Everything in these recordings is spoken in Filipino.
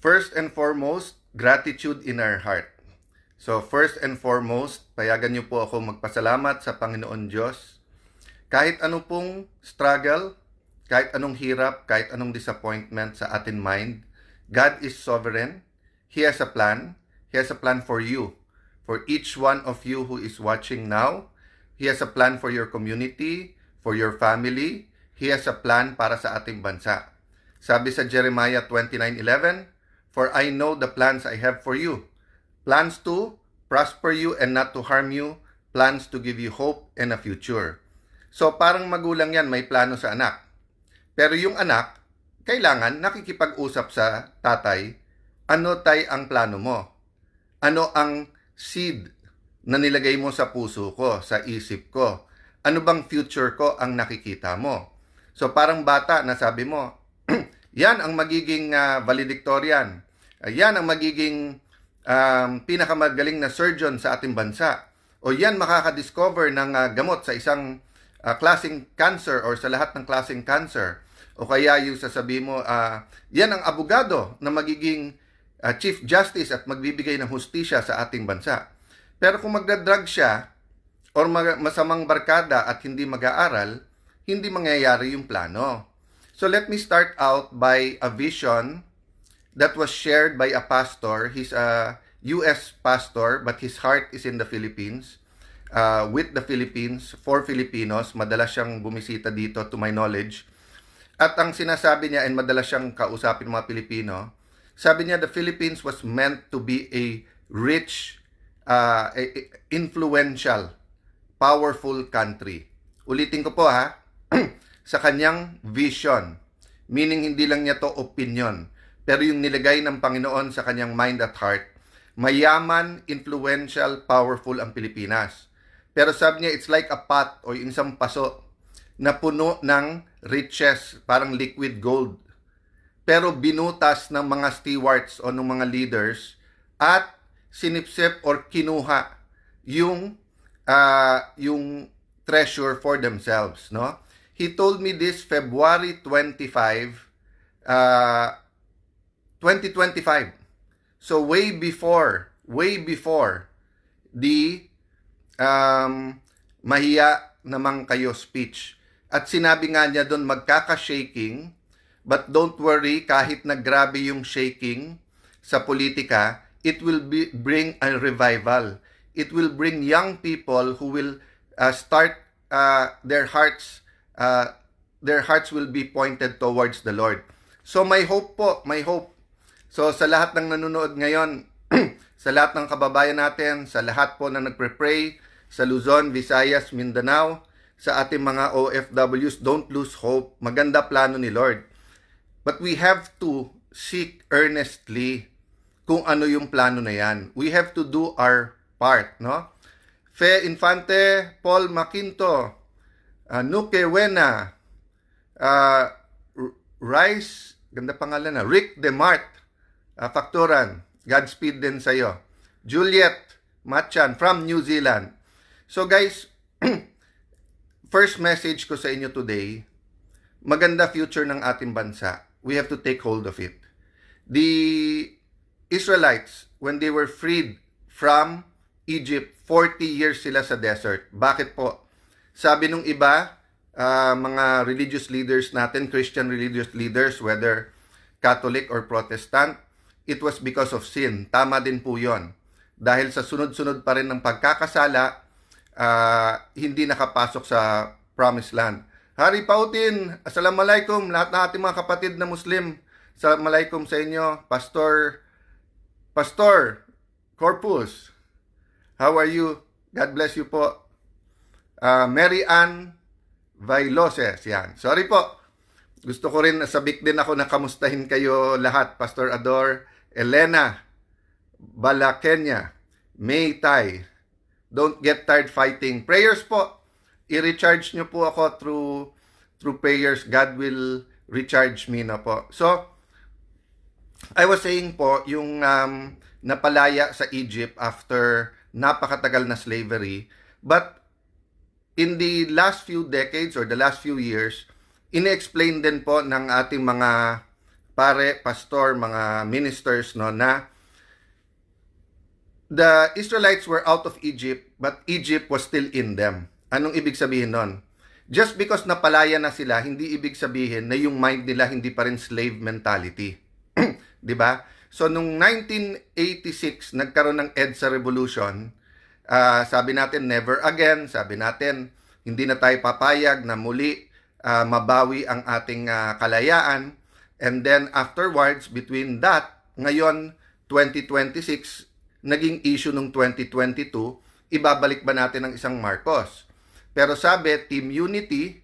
First and foremost, gratitude in our heart. So first and foremost, payagan niyo po ako magpasalamat sa Panginoon Diyos. Kahit ano pong struggle, kahit anong hirap, kahit anong disappointment sa atin mind, God is sovereign. He has a plan. He has a plan for you. For each one of you who is watching now, He has a plan for your community, for your family. He has a plan para sa ating bansa. Sabi sa Jeremiah 29:11, "For I know the plans I have for you. Plans to prosper you and not to harm you. Plans to give you hope and a future." So parang magulang yan, may plano sa anak. Pero yung anak, kailangan nakikipag-usap sa tatay, ano tay ang plano mo? Ano ang seed na nilagay mo sa puso ko, sa isip ko? Ano bang future ko ang nakikita mo? So parang bata na sabi mo, yan ang magiging valedictorian. Yan ang magiging pinakamagaling na surgeon sa ating bansa. O yan makaka-discover ng gamot sa isang klaseng cancer or sa lahat ng klaseng cancer. O kaya yung sasabi mo, yan ang abogado na magiging Chief Justice at magbibigay ng hustisya sa ating bansa. Pero kung magdadrug siya or masamang barkada at hindi mag-aaral, hindi mangyayari yung plano. So let me start out by a vision that was shared by a pastor. He's a U.S. pastor, but his heart is in the Philippines. With the Philippines, for Filipinos. Madalas siyang bumisita dito to my knowledge. At ang sinasabi niya, and madalas siyang kausapin mga Pilipino, sabi niya, the Philippines was meant to be a rich, influential, powerful country. Ulitin ko po ha, sa kanyang vision. Meaning hindi lang niya to opinion, pero yung nilagay ng Panginoon sa kanyang mind at heart, mayaman, influential, powerful ang Pilipinas. Pero sabi niya, it's like a pot o yung isang paso na puno ng riches, parang liquid gold. Pero binutas ng mga stewards o ng mga leaders at sinipsip or kinuha yung treasure for themselves, no? He told me this February 25, 2025. So way before the mahiya namang kayo speech. At sinabi nga niya doon, magkaka-shaking, but don't worry, kahit na grabe yung shaking sa politika, it will bring a revival. It will bring young people who will start their hearts will be pointed towards the Lord. So may hope po, may hope. So sa lahat ng nanonood ngayon, sa lahat ng kababayan natin, sa lahat po na nagpre-pray, sa Luzon, Visayas, Mindanao, sa ating mga OFWs, don't lose hope. Maganda plano ni Lord. But we have to seek earnestly kung ano yung plano na yan. We have to do our part, no? Fe Infante, Paul Maquinto, Nuke Wena, Rice, ganda pangalan na, Rick Demart, Factoran, Godspeed din sa'yo. Juliet Machan from New Zealand. So guys, first message ko sa inyo today, maganda future ng ating bansa. We have to take hold of it. The Israelites, when they were freed from Egypt, 40 years sila sa desert. Bakit po? Sabi nung iba, mga religious leaders natin, Christian religious leaders, whether Catholic or Protestant, it was because of sin. Tama din po yon. Dahil sa sunod-sunod pa rin ng pagkakasala, hindi nakapasok sa Promised Land. Hari Pautin, Assalamualaikum, lahat ng ating mga kapatid na Muslim. Assalamualaikum sa inyo, Pastor Corpus. How are you? God bless you po. Mary Ann Vailoses, yan. Sorry po. Gusto ko rin, sabik din ako na kamustahin kayo lahat. Pastor Ador, Elena Balakenya, May Tai. Don't get tired fighting. Prayers po. I-recharge nyo po ako through prayers. God will recharge me na po. So, I was saying po, yung napalaya sa Egypt after napakatagal na slavery. But in the last few decades or the last few years, ine-explain din po ng ating mga pare, pastor, mga ministers, no, na the Israelites were out of Egypt, but Egypt was still in them. Anong ibig sabihin nun? Just because napalaya na sila, hindi ibig sabihin na yung mind nila hindi pa rin slave mentality. 'Di ba? So nung 1986 nagkaroon ng EDSA revolution, sabi natin never again, sabi natin hindi na tayo papayag na muli mabawi ang ating kalayaan. And then afterwards, between that, ngayon 2026 naging issue nung 2022, ibabalik ba natin ang isang Marcos? Pero sabi, Team Unity,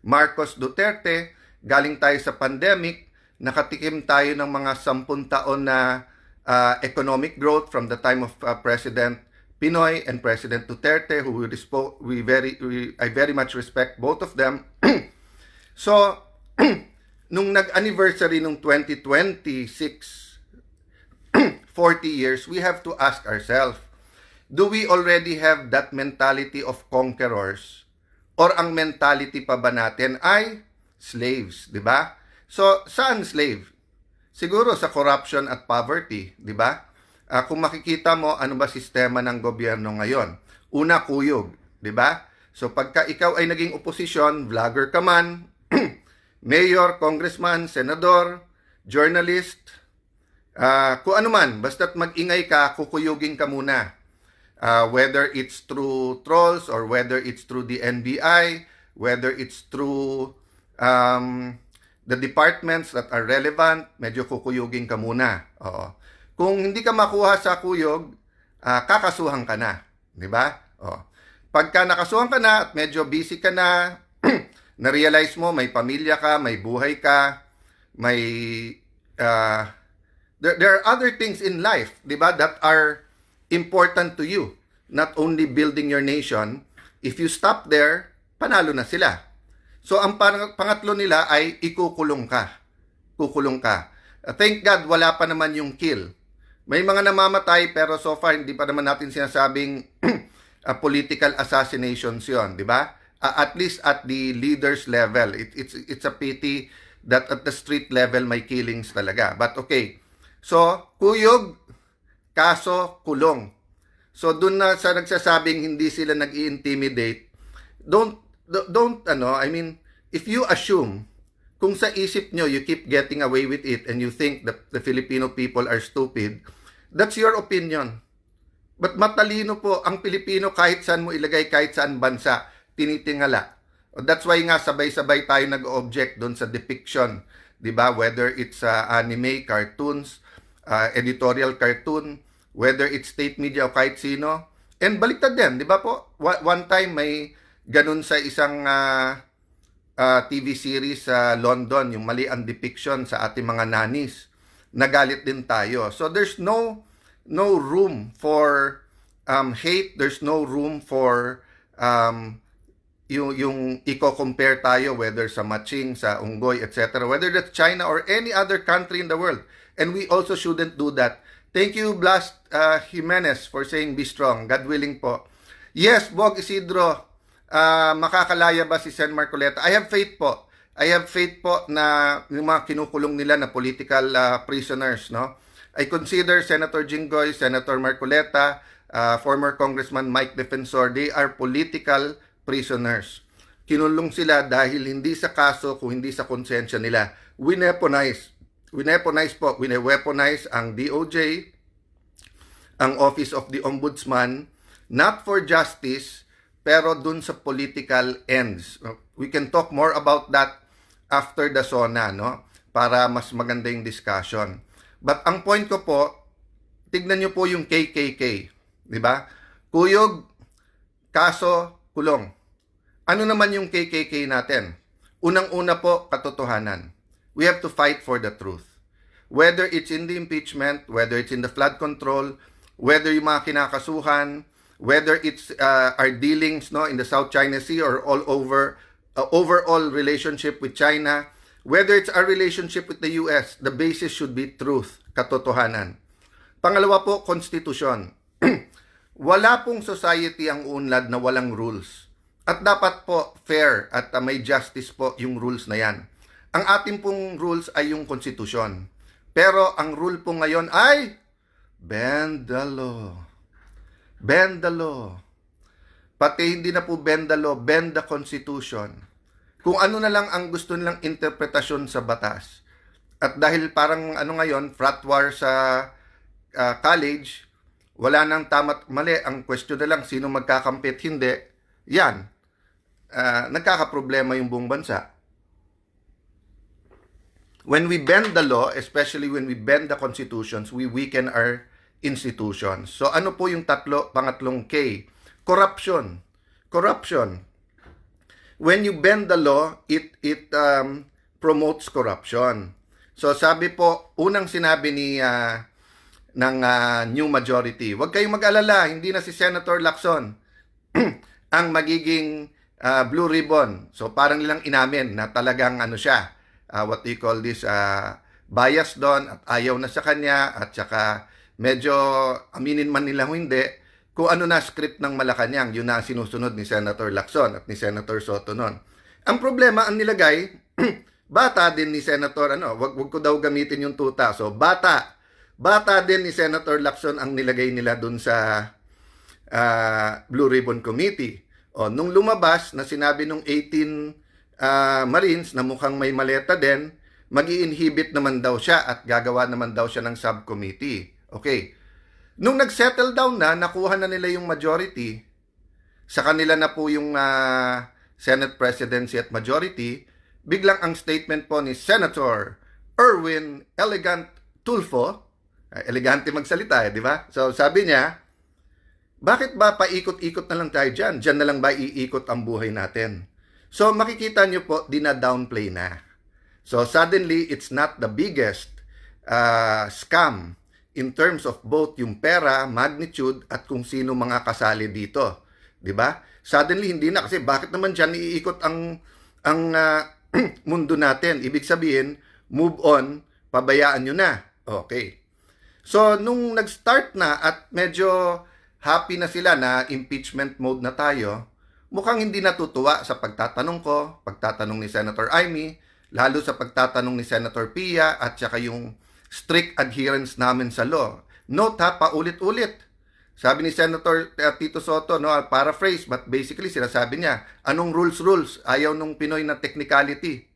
Marcos Duterte, galing tayo sa pandemic, nakatikim tayo ng mga 10 taon na economic growth from the time of President Pinoy and President Duterte, who I very much respect both of them. So, nung nag-anniversary nung 2026, 40 years, we have to ask ourselves, do we already have that mentality of conquerors? Or ang mentality pa ba natin ay slaves, di ba? So, saan slave? Siguro sa corruption at poverty, di ba? Kung makikita mo, ano ba sistema ng gobyerno ngayon? Una, kuyog, di ba? So, pagka ikaw ay naging oposisyon, vlogger ka man, mayor, congressman, senador, journalist, kung ano man, basta't mag-ingay ka, kukuyugin ka muna. Whether it's through trolls or whether it's through the NBI, whether it's through the departments that are relevant, medyo kukuyugin ka muna. Oo. Kung hindi ka makuha sa kuyog, kakasuhan ka na. Di ba? Oo. Pagka nakasuhan ka na at medyo busy ka na, na-realize mo may pamilya ka, may buhay ka, may there are other things in life, di ba, that are important to you. Not only building your nation. If you stop there, panalo na sila. So, ang pangatlo nila ay ikukulong ka. Kukulong ka. Thank God, wala pa naman yung kill. May mga namamatay, pero so far, hindi pa naman natin sinasabing political assassinations yon, di ba? At least at the leaders level. It's a pity that at the street level may killings talaga. But okay. So, kuyog, kaso, kulong. So, dun na sa nagsasabing hindi sila nag-i-intimidate, if you assume, kung sa isip nyo, you keep getting away with it and you think that the Filipino people are stupid, that's your opinion. But matalino po ang Pilipino kahit saan mo ilagay, kahit saan bansa, tinitingala. That's why nga sabay-sabay tayo nag-object doon sa depiction, di ba? Whether it's anime, cartoons, editorial cartoon, whether it's state media o kahit sino. And baliktad din, di ba po? One time may ganun sa isang TV series sa London, yung mali ang depiction sa ating mga nanis. Nagalit din tayo. So there's no room for hate, there's no room for yung i-compare tayo whether sa Matching, sa Unggoy, etc. Whether that's China or any other country in the world. And we also shouldn't do that. Thank you, Blast Jimenez, for saying be strong. God willing po. Yes, Bog Isidro, makakalaya ba si Sen Marcoleta? I have faith po. I have faith po na yung mga kinukulong nila na political prisoners, no? I consider Senator Jinggoy, Senator Marcoleta, former Congressman Mike Defensor, they are political prisoners. Kinulong sila dahil hindi sa kaso, kung hindi sa konsensya nila. Weaponize ang DOJ, ang Office of the Ombudsman, not for justice, pero dun sa political ends. We can talk more about that after the SONA, no? Para mas maganda yung discussion. But ang point ko po, tignan nyo po yung KKK, di ba? Kuyog, kaso, kulong. Ano naman yung KKK natin? Unang-una po, katotohanan. We have to fight for the truth. Whether it's in the impeachment, whether it's in the flood control, whether yung mga kinakasuhan, whether it's our dealings, no, in the South China Sea or all over, overall relationship with China, whether it's our relationship with the US, the basis should be truth, katotohanan. Pangalawa po, konstitusyon. Wala pong society ang unlad na walang rules. At dapat po fair at may justice po yung rules na yan. Ang ating pong rules ay yung konstitusyon. Pero ang rule po ngayon ay bend the law. Bend the law. Pati hindi na po bend the law, bend the constitution. Kung ano na lang ang gusto nilang interpretasyon sa batas. At dahil parang ngayon, frat war sa college, wala nang tama't mali. Ang question na lang, sino magkakampit, hindi. Yan. Nagkakaproblema yung buong bansa. When we bend the law, especially when we bend the constitutions, we weaken our institutions. So ano po yung pangatlong K? Corruption. Corruption. When you bend the law, it promotes corruption. So sabi po, unang sinabi ng new majority, huwag kayong mag-alala, hindi na si Senator Lacson ang magiging blue ribbon. So parang nilang inamin na talagang siya, what do you call this, bias doon at ayaw na sa kanya at saka medyo aminin man nila hindi, kung ano na script ng Malacanang, yun na sinusunod ni Senator Lacson at ni Senator Soto noon. Ang problema, ang nilagay, bata din ni Senator, wag ko daw gamitin yung tuta. So, bata din ni Senator Lacson ang nilagay nila dun sa Blue Ribbon Committee. O, nung lumabas na sinabi nung 18 Marines na mukhang may maleta din, mag-i-inhibit naman daw siya at gagawa naman daw siya ng subcommittee. Okay. Nung nag-settle down na, nakuha na nila yung majority, sa kanila na po yung Senate presidency at majority, biglang ang statement po ni Senator Erwin Elegant Tulfo, elegante magsalita di ba? So sabi niya, bakit ba paikot-ikot na lang tayo dyan? Dyan na lang ba iikot ang buhay natin? So makikita nyo po, dina-downplay na. So suddenly, it's not the biggest scam in terms of both yung pera, magnitude, at kung sino mga kasali dito. Di ba? Suddenly, hindi na. Kasi bakit naman dyan iikot ang mundo natin? Ibig sabihin, move on, pabayaan nyo na. Okay. So, nung nag-start na at medyo happy na sila na impeachment mode na tayo, mukhang hindi natutuwa sa pagtatanong ko, pagtatanong ni Senator Amy, lalo sa pagtatanong ni Senator Pia, at saka yung strict adherence namin sa law. Note ha, paulit-ulit. Sabi ni Senator Tito Soto, paraphrase, but basically sinasabi niya, anong rules? Ayaw nung Pinoy na technicality.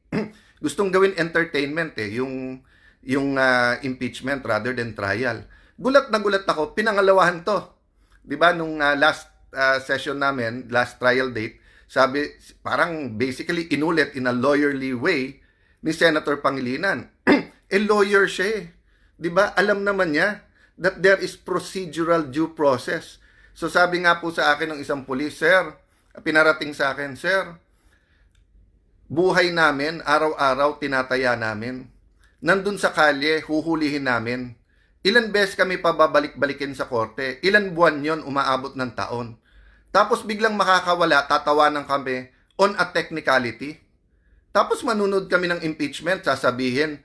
Gustong gawin entertainment yung impeachment rather than trial. Gulat na gulat ako, pinangalawahan to. 'Di ba nung last session namin, last trial date, sabi parang basically inulit in a lawyerly way ni Senator Pangilinan. Lawyer siya eh. 'Di ba? Alam naman niya that there is procedural due process. So sabi nga po sa akin ng isang pulis, sir, pinarating sa akin, sir, buhay namin, araw-araw tinataya namin. Nandun sa kalye, huhulihin namin. Ilan beses kami pababalik-balikin sa korte? Ilan buwan yon, umaabot ng taon? Tapos biglang makakawala, tatawanan kami on a technicality. Tapos manunod kami ng impeachment, sasabihin,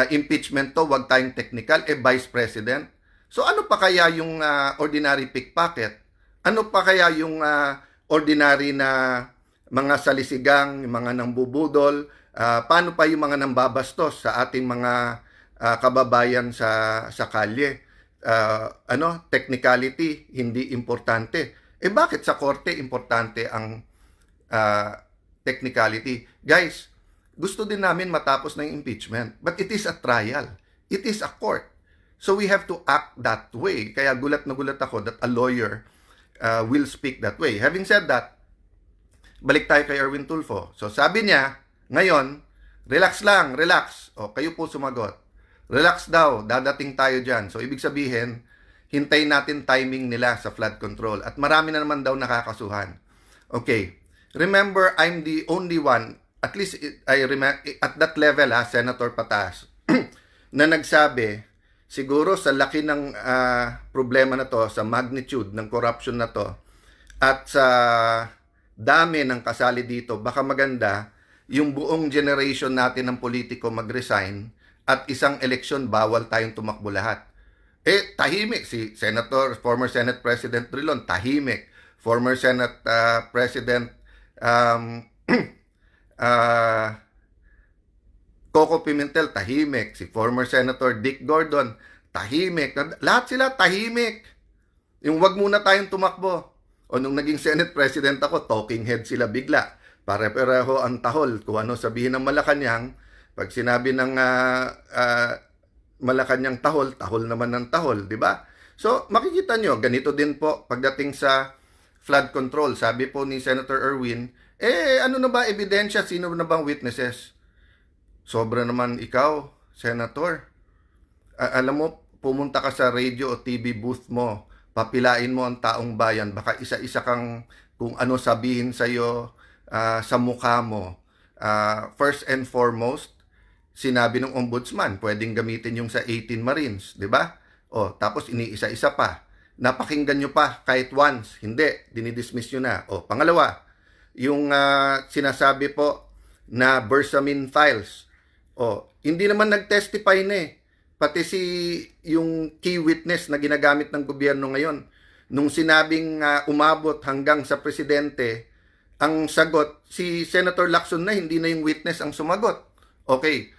impeachment to, wag tayong technical, Vice President. So ano pa kaya yung ordinary pickpocket? Ano pa kaya yung ordinary na mga salisigang, mga nambubudol? Paano pa yung mga nambabastos sa ating mga kababayan sa kalye? Technicality, hindi importante. Bakit sa korte importante ang technicality? Guys, gusto din namin matapos na yung impeachment. But it is a trial. It is a court. So we have to act that way. Kaya gulat na gulat ako that a lawyer will speak that way. Having said that, balik tayo kay Erwin Tulfo. So sabi niya, ngayon, relax lang, relax. O, kayo po sumagot. Relax daw, dadating tayo dyan. So ibig sabihin, hintayin natin timing nila sa flood control. At marami na naman daw nakakasuhan. Okay. Remember, I'm the only one, at least I remember, at that level, Senator Patas, na nagsabi, siguro sa laki ng problema na to, sa magnitude ng corruption na to, at sa dami ng kasali dito, baka maganda yung buong generation natin ng politiko mag-resign at isang eleksyon bawal tayong tumakbo lahat. Tahimik si former Senate President Trilon, tahimik. Former Senate President Coco Pimentel, tahimik. Si former Senator Dick Gordon, tahimik. Lahat sila tahimik. Yung wag muna tayong tumakbo. O nung naging Senate President ako, talking head sila bigla. Pare-pareho ang tahol. Kung ano sabihin ng Malacanang, pag sinabi ng Malacanang tahol, tahol naman ng tahol, di ba? So, makikita nyo, ganito din po pagdating sa flood control. Sabi po ni Senator Erwin, ano na ba ebidensya? Sino na bang witnesses? Sobra naman ikaw, Senator. Alam mo, pumunta ka sa radio o TV booth mo, papilain mo ang taong bayan, baka isa-isa kang kung ano sabihin sa'yo sa mukha mo. First and foremost, sinabi ng ombudsman, pwedeng gamitin yung sa 18 Marines, di ba? O, tapos iniisa-isa pa. Napakinggan nyo pa kahit once. Hindi, dinidismiss nyo na. O, pangalawa, yung sinasabi po na Bersamin files. O, hindi naman nag-testify na eh. Pati yung key witness na ginagamit ng gobyerno ngayon. Nung sinabing umabot hanggang sa presidente, ang sagot, si Senator Lacson na, hindi na yung witness ang sumagot. Okay.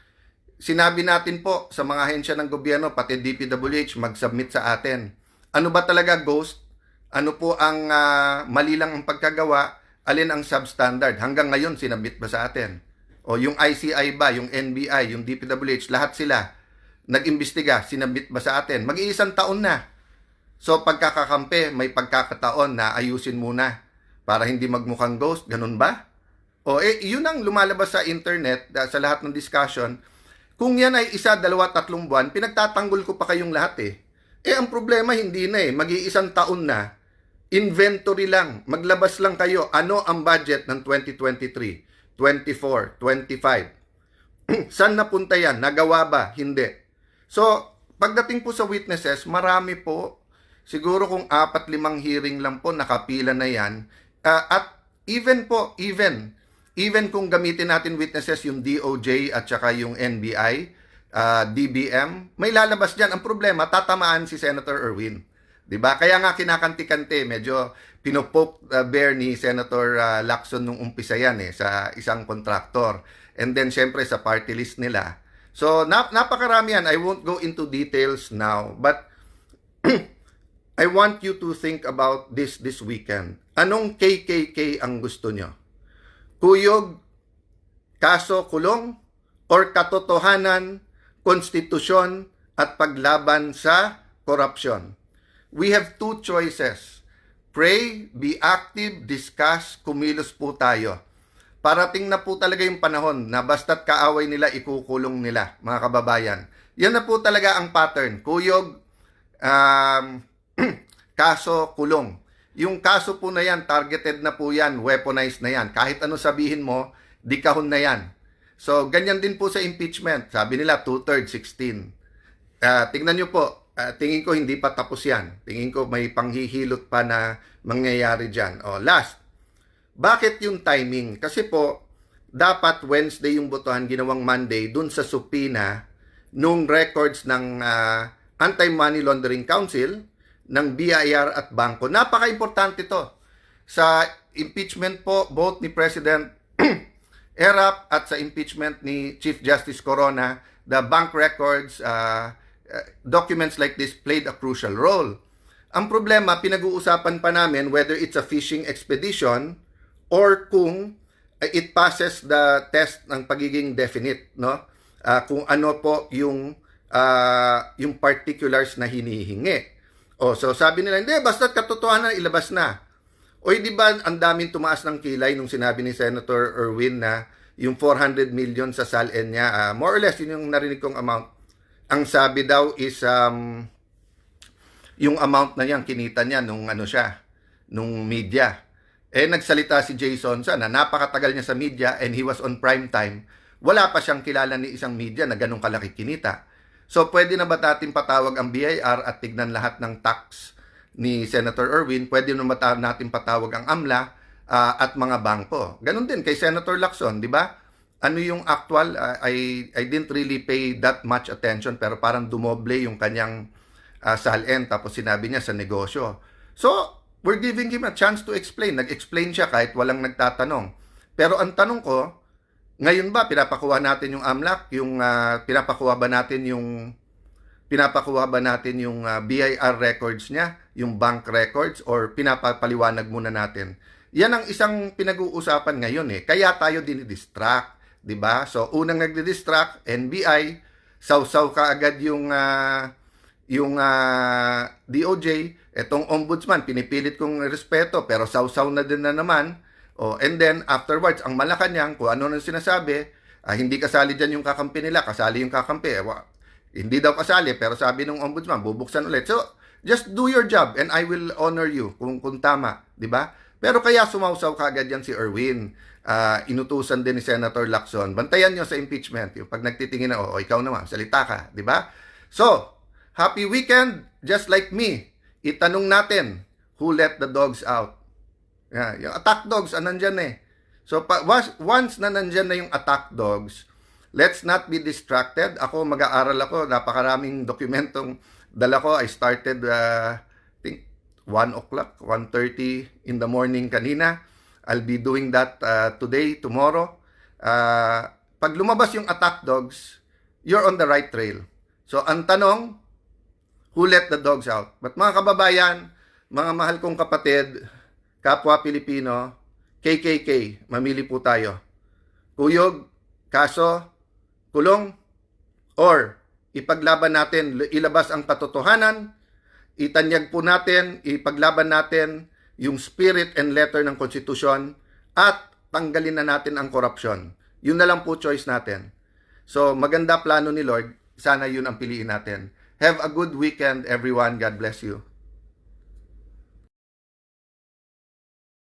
Sinabi natin po sa mga ahensya ng gobyerno, pati DPWH, mag-submit sa atin. Ano ba talaga ghost? Ano po ang mali lang ang pagkagawa? Alin ang substandard? Hanggang ngayon, sinabit ba sa atin? O yung ICI ba, yung NBI, yung DPWH, lahat sila nag-imbestiga, sinabit ba sa atin? Mag-iisang taon na. So pagkakakampi, may pagkakataon na ayusin muna para hindi magmukhang ghost. Ganun ba? O yun ang lumalabas sa internet, sa lahat ng discussion. Kung yan ay 1, 2, 3 buwan, pinagtatanggol ko pa kayong lahat eh. Ang problema hindi na eh. Mag-iisang taon na. Inventory lang. Maglabas lang kayo. Ano ang budget ng 2023, 24, 25? Saan napunta yan? Nagawa ba? Hindi. So, pagdating po sa witnesses, marami po. Siguro kung 4-5 hearing lang po, nakapila na yan. At even kung gamitin natin witnesses yung DOJ at saka yung NBI, DBM, may lalabas dyan. Ang problema, tatamaan si Senator Erwin. Diba? Kaya nga kinakanti-kanti, medyo pinopoke bear ni Senator Lacson nung umpisa yan sa isang kontraktor. And then, syempre, sa party list nila. So, napakarami yan. I won't go into details now. But, I want you to think about this weekend. Anong KKK ang gusto nyo? Kuyog, kaso kulong, or katotohanan, konstitusyon, at paglaban sa korupsyon? We have 2 choices. Pray, be active, discuss, kumilos po tayo. Parating na po talaga yung panahon na basta't kaaway nila, ikukulong nila, mga kababayan. Yan na po talaga ang pattern. Kuyog, kaso, kulong. Yung kaso po na yan, targeted na po yan, weaponized na yan. Kahit ano sabihin mo, di kahon na yan. So, ganyan din po sa impeachment. Sabi nila, 2/3, 16. Tingnan nyo po, tingin ko hindi pa tapos yan. Tingin ko may panghihilot pa na mangyayari dyan. Last, bakit yung timing? Kasi po, dapat Wednesday yung botohan, ginawang Monday, dun sa subpoena nung records ng Anti-Money Laundering Council, ng BIR at bangko. Napaka-importante to. Sa impeachment po, both ni President Erap at sa impeachment ni Chief Justice Corona, the bank records, documents like this played a crucial role. Ang problema, pinag-uusapan pa namin whether it's a fishing expedition or kung it passes the test ng pagiging definite, no? Kung ano po yung particulars na hinihingi. So sabi nila, hindi, basta't katotohanan, ilabas na. Di ba ang daming tumaas ng kilay nung sinabi ni Senator Erwin na yung 400 million sa SALN niya, more or less, yun yung narinig kong amount. Ang sabi daw is, yung amount na yan, kinita niya nung media. Nagsalita si Jason na napakatagal niya sa media and he was on prime time. Wala pa siyang kilala ni isang media na ganun kalaki kinita. So, pwede na ba natin patawag ang BIR at tignan lahat ng tax ni Senator Erwin? Pwede na ba natin patawag ang AMLA at mga bangko? Ganon din kay Senator Lacson, di ba? Ano yung actual? I didn't really pay that much attention, pero parang dumoble yung kanyang SALN, tapos sinabi niya sa negosyo. So, we're giving him a chance to explain. Nag-explain siya kahit walang nagtatanong. Pero ang tanong ko, Ngayon ba pinapakuha natin yung AMLAC, yung pinapakuha ba natin yung BIR records niya, yung bank records, or pinapapaliwanag muna natin? Yan ang isang pinag-uusapan ngayon eh. Kaya tayo dinidistract, 'di ba? So unang nagdi-distract NBI, sausaw ka agad yung DOJ, etong ombudsman pinipilit kong respeto pero sausaw na din na naman. Oh, and then afterwards ang Malacanang kung ano nang sinasabi, hindi kasali diyan yung kakampi nila, kasali yung kakampi. Hindi daw kasali pero sabi ng ombudsman bubuksan ulit. So just do your job and I will honor you kung tama, 'di ba? Pero kaya sumausaw kaagad yan si Erwin. Inutusan din ni Senator Lacson. Bantayan nyo sa impeachment. Yung pag nagtitingin na, ikaw naman, salita ka, di ba? So, happy weekend, just like me. Itanong natin, who let the dogs out? Yung attack dogs, nandyan eh. So, once na nandyan na yung attack dogs, let's not be distracted. Ako, mag-aaral ako. Napakaraming dokumentong dala ko. I started, 1 o'clock, 1:30 in the morning kanina. I'll be doing that today, tomorrow. Pag lumabas yung attack dogs, you're on the right trail. So, ang tanong, who let the dogs out? But mga kababayan, mga mahal kong kapatid, kapwa Pilipino, KKK, mamili po tayo. Kuyog, kaso, kulong, or ipaglaban natin, ilabas ang katotohanan, itanyag po natin, ipaglaban natin yung spirit and letter ng konstitusyon at tanggalin na natin ang korupsyon. Yun na lang po choice natin. So maganda plano ni Lord, sana yun ang piliin natin. Have a good weekend everyone. God bless you.